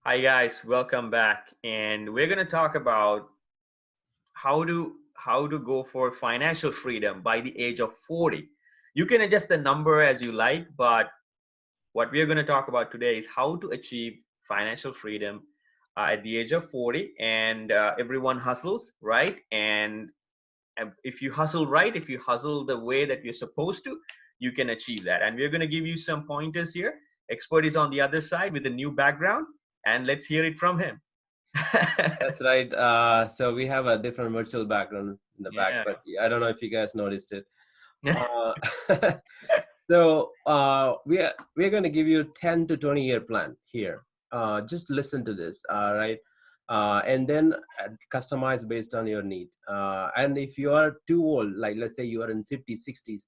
Hi guys, welcome back. And we're going to talk about how to go for financial freedom by the age of 40. You can adjust the number as you like, but what we're going to talk about today is how to achieve financial freedom at the age of 40. And everyone hustles, right? And if you hustle right, if you hustle the way that you're supposed to, you can achieve that. And we're going to give you some pointers here. Expert is on the other side with a new background, and let's hear it from him. That's right. So we have a different virtual background in the back, Yeah. but I don't know if you guys noticed it. Uh, so we're going to give you 10 to 20-year plan here. Just listen to this, right? And then customize based on your need. And if you are too old, like let's say you are in 50s, 60s,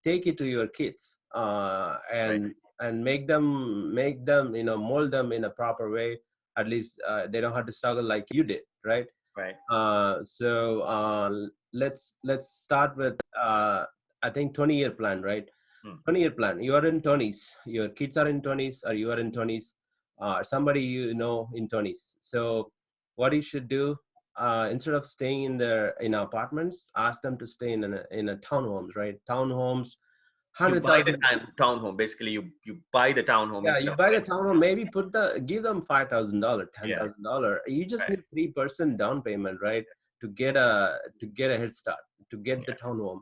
take it to your kids Right. and make them mold them in a proper way. At least they don't have to struggle like you did, right? Right. So let's start with I think 20-year plan, right? Hmm. 20-year plan. You are in 20s. Your kids are in 20s, or you are in 20s. Somebody you know in 20s. So what you should do, instead of staying in apartments, ask them to stay in a townhomes, right? Townhomes, You hundred buy the thousand. townhome. Basically, you buy the townhome Yeah, instead you of buy the renting. townhome. Maybe give them $5,000, Yeah. $10,000. You just Right. need 3% down payment, right? To get a head start, to get the Yeah. townhome.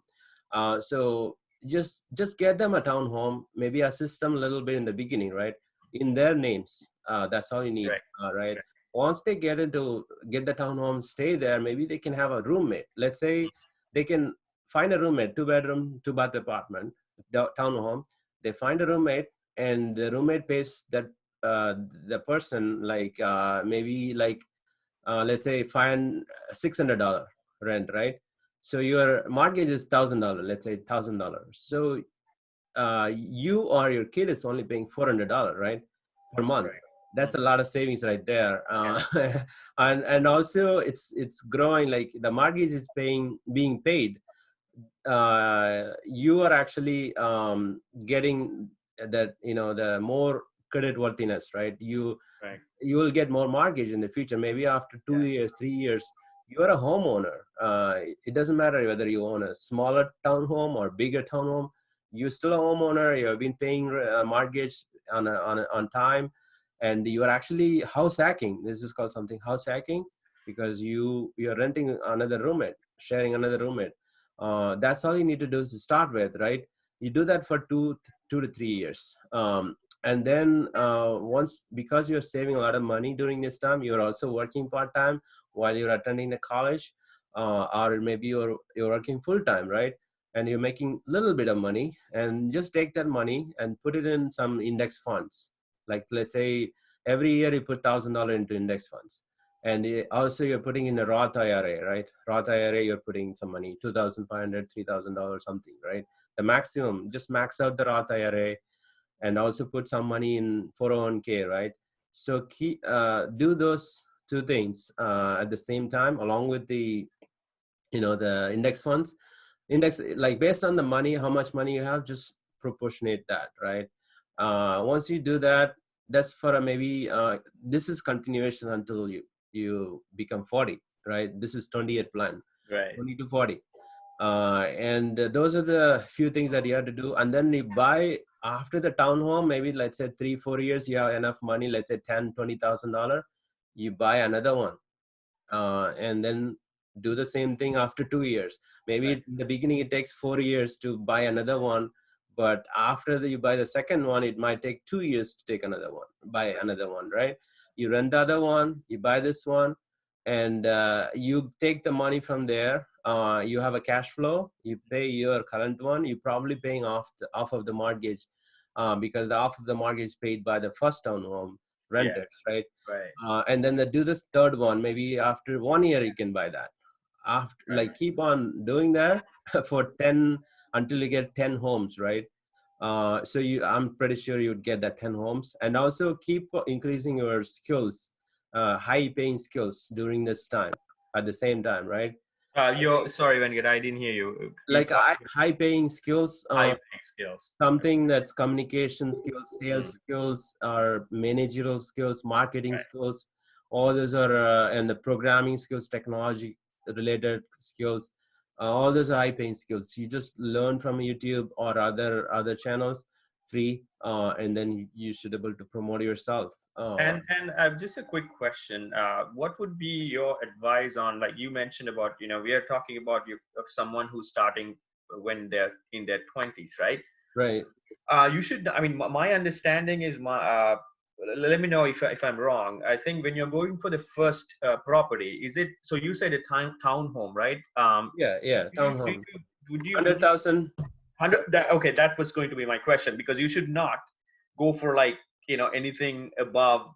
So just get them a townhome. Maybe assist them a little bit in the beginning, right? In their names. That's all you need, Right. right? Right. Once they get the townhome, stay there. Maybe they can have a roommate. Let's say they can find a roommate, 2 bedroom, 2 bath apartment, townhome. They find a roommate, and the roommate pays that the person like maybe like let's say $600 rent, right? So your mortgage is $1,000, let's say $1,000. So you or your kid is only paying $400, right, per month. Right. That's a Mhm. lot of savings right there. Yeah. And also it's growing, like the mortgage is being paid. You are actually getting that, the more credit worthiness, right? Right. You will get more mortgage in the future. Maybe after Yeah. 2 years, 3 years, you are a homeowner. It doesn't matter whether you own a smaller townhome or bigger townhome. You're still a homeowner. You have been paying mortgage on time, and you are actually house hacking. This is called something house hacking, because you're renting another roommate, sharing another roommate. That's all you need to do is to start with, right? You do that for 2 to 3 years. And then once, because you're saving a lot of money during this time, you're also working part-time while you're attending the college, or maybe you're working full-time, right? And you're making a little bit of money, and just take that money and put it in some index funds. Like let's say every year you put $1,000 into index funds. And also you're putting in a Roth IRA, right? Roth IRA, you're putting some money, 2,500, $3,000, something, right? The maximum, just max out the Roth IRA, and also put some money in 401k, right? So do those two things at the same time, along with the index funds. Index, like based on the money, how much money you have, just proportionate that, right? Once you do that, that's for a maybe this is continuation until you become 40, right? This is 20-year plan, Right. 20 to 40. And those are the few things that you have to do. And then you buy after the townhome, maybe let's say 3 4 years, you have enough money, let's say $10,000 $20,000, you buy another one. And then do the same thing after 2 years. Maybe Right. in the beginning it takes 4 years to buy another one, but after you buy the second one, it might take 2 years to take another one, buy another one, right? You rent the other one, you buy this one, and you take the money from there. You have a cash flow, you pay your current one, you're probably paying off of the mortgage, because the off of the mortgage is paid by the first townhome Yeah. renters, right? Right. And then they do this third one. Maybe after 1 year you can buy that. After, Right. like, keep on doing that for 10 until you get 10 homes, right? So I'm pretty sure you'd get that 10 homes. And also keep increasing your skills, high paying skills during this time, at the same time, right? You're sorry, Venkat, I didn't hear you. You Like talked high paying skills, high paying skills. something that's communication skills, sales Mm, skills, or managerial skills, marketing right. skills. All those are, and the programming skills, technology related skills. All those are high paying skills. You just learn from YouTube or other channels free, and then you should be able to promote yourself. And just a quick question. What would be your advice on, like you mentioned about, we are talking about of someone who's starting when they're in their 20s, right? Right. You should, I mean, my understanding is let me know if I'm wrong. I think when you're going for the first property, is it, so you said a town home, right? Yeah. Yeah. Do you, Town do home. you, would you 100,000. 100 that, okay, that was going to be my question, because you should not go for like anything above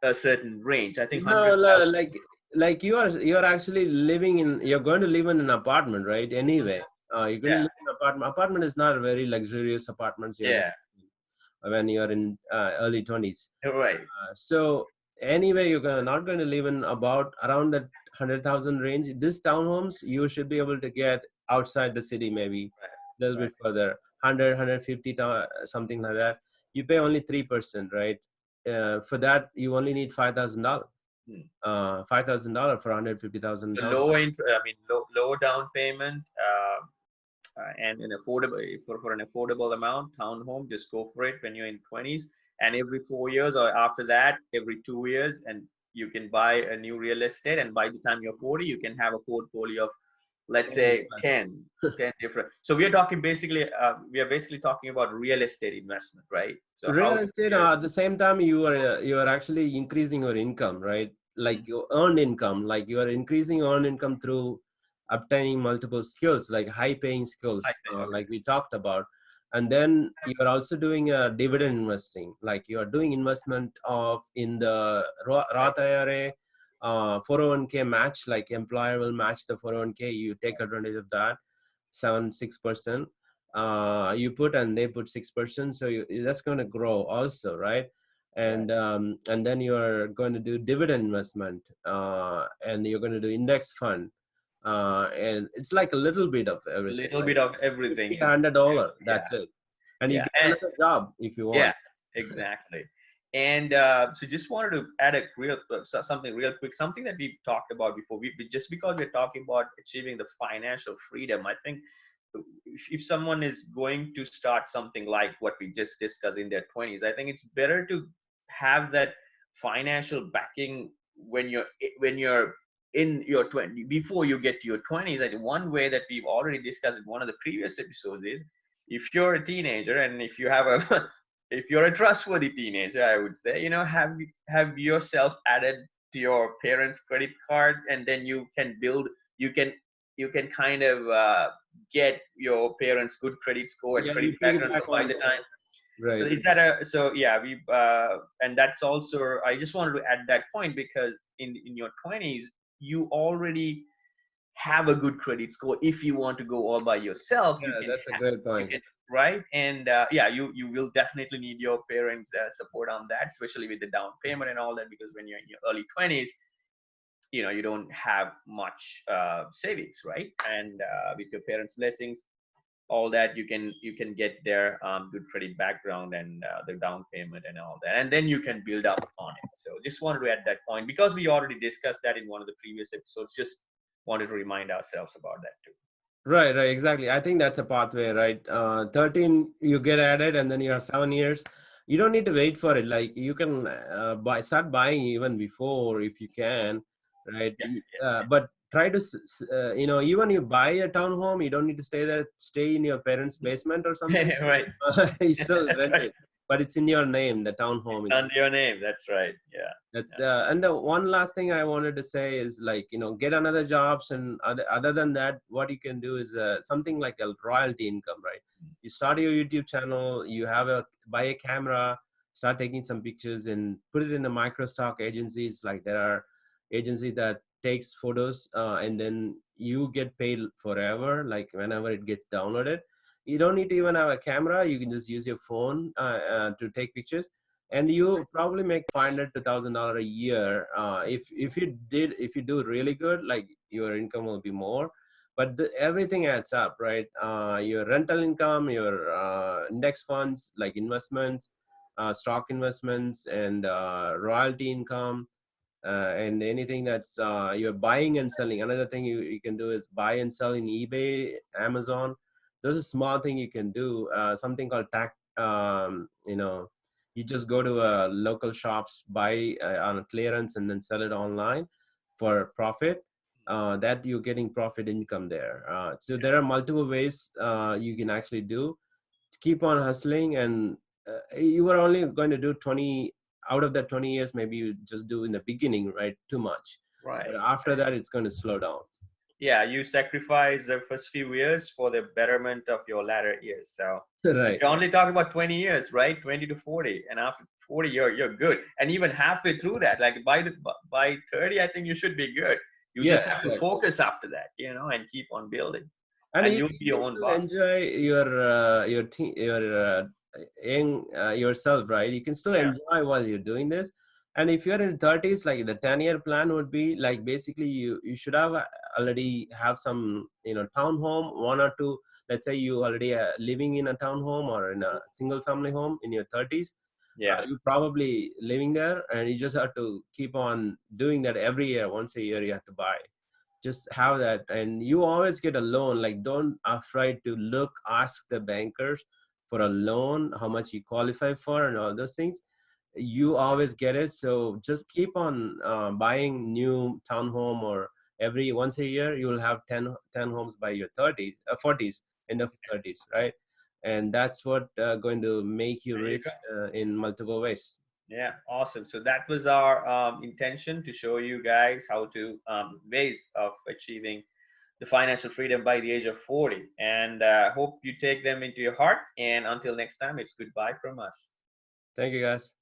a certain range. I think No, 100,000. like you're actually living in, you're going to live in an apartment, right? Anyway, you're going to Yeah, live in an apartment. Apartment is not a very luxurious apartments you're going yeah, when you're in early 20s. you're right. So anyway, you're gonna not going to live in about around that 100,000 range. This townhomes you should be able to get outside the city, maybe a little Right, bit further, 150, something like that. You pay only 3%, right? For that, you only need $5,000. right. $5,000 for 150,000 So down. I mean, low down payment, and an affordable, for an affordable amount, townhome, just go for it when you're in 20s. And every 4 years, or after that, every 2 years, and you can buy a new real estate. And by the time you're 40, you can have a portfolio of, let's 10 say, plus. 10 different. So we are basically talking about real estate investment, right? So Real how to estate, create. at the same time, you are actually increasing your income, right? Like your earned income, like you are increasing earned income through obtaining multiple skills, like high paying I skills, think, okay. like we talked about. And then you are also doing a dividend investing, like you are doing investment of in the Roth IRA, 401k match, like employer will match the 401k, you take advantage of that, 7 6%, you put and they put 6%, so that's going to grow also, right? Right. And then you're going to do dividend investment, and you're going to do index fund, and it's like a little bit of A everything, little like bit of 50 everything. $100, Yeah, that's it. And you yeah, get and another job if you yeah, want. exactly. And so just wanted to add a something real quick, something that we talked about before. Just because we're talking about achieving the financial freedom, I think if someone is going to start something like what we just discussed in their 20s, I think it's better to have that financial backing when you're in your 20, before you get to your 20s. I think one way that we've already discussed in one of the previous episodes is, if you're a teenager and if you have a if you're a trustworthy teenager, I would say, have yourself added to your parents' credit card, and then you can you can kind of get your parents' good credit score and Yeah, credit you background. piggyback So by on the the time, so right. is that a so yeah we and that's also, I just wanted to add that point, because in your 20s you already have a good credit score. If you want to go all by yourself, Yeah, that's a great you point. can, right? And yeah, you will definitely need your parents support on that, especially with the down payment and all that, because when you're in your early 20s, you don't have much savings, right? And with your parents blessings, all that, you can get their good credit background and the down payment and all that, and then you can build up on it. So just wanted to add that point, because we already discussed that in one of the previous episodes. Just wanted to remind ourselves about that too. Right, right, exactly. I think that's a pathway, right? 13, you get added, and then you have 7 years. You don't need to wait for it. Like you can start buying even before if you can, right? But try to, even you buy a townhome, you don't need to stay in your parents' basement or something. Yeah. Right. You still That's rent right. it, but it's in your name, the It's townhome. It's under your name. That's right. Yeah. that's Yeah. and the one last thing I wanted to say is, like, get another jobs, and other than that, what you can do is something like a royalty income, right? You start your YouTube channel, you buy a camera, start taking some pictures and put it in the micro stock agencies. Like there are agency that takes photos, and then you get paid forever, like whenever it gets downloaded. You don't need to even have a camera, you can just use your phone to take pictures, and you probably make 500 to $1,000 a year. If you do really good, like your income will be more. but everything adds up, right? Your rental income, your index funds like investments, stock investments, and royalty income, and anything that's you're buying and selling. Another thing you can do is buy and sell in eBay, Amazon. Those are small thing you can do. Something called tax. You just go to local shops, buy on a clearance, and then sell it online for profit. That you're getting profit income there. So there are multiple ways you can actually do. Keep on hustling, and you are only going to do 20 out of that 20 years. Maybe you just do in the beginning, right? Too much, but Right. after that it's going to slow down. Yeah, you sacrifice the first few years for the betterment of your latter years. So Right. you're only talking about 20 years, right? 20 to 40, and after 40, you're good. And even halfway through that, like by 30, I think you should be good. You Yeah, just have to exactly. focus after that, and keep on building, And and you, you'll you be your can own still boss. enjoy yourself, right? You can still Yeah, enjoy while you're doing this. And if you're in 30s, like the 10-year plan would be like, basically you should have already have some, townhome, one or two. Let's say you already living in a townhome or in a single family home in your 30s. yeah, You probably living there, and you just have to keep on doing that every year. Once a year you have to buy. Just have that, and you always get a loan. Like, don't afraid to ask the bankers for a loan, how much you qualify for and all those things. You always get it. So just keep on buying new townhome, or every once a year you will have 10 homes by your 30s 40s, end of 30s, right? And that's what going to make you there you go. rich in multiple ways. Yeah, awesome. So that was our intention to show you guys how to ways of achieving the financial freedom by the age of 40. And hope you take them into your heart. And until next time, it's goodbye from us. Thank you, guys.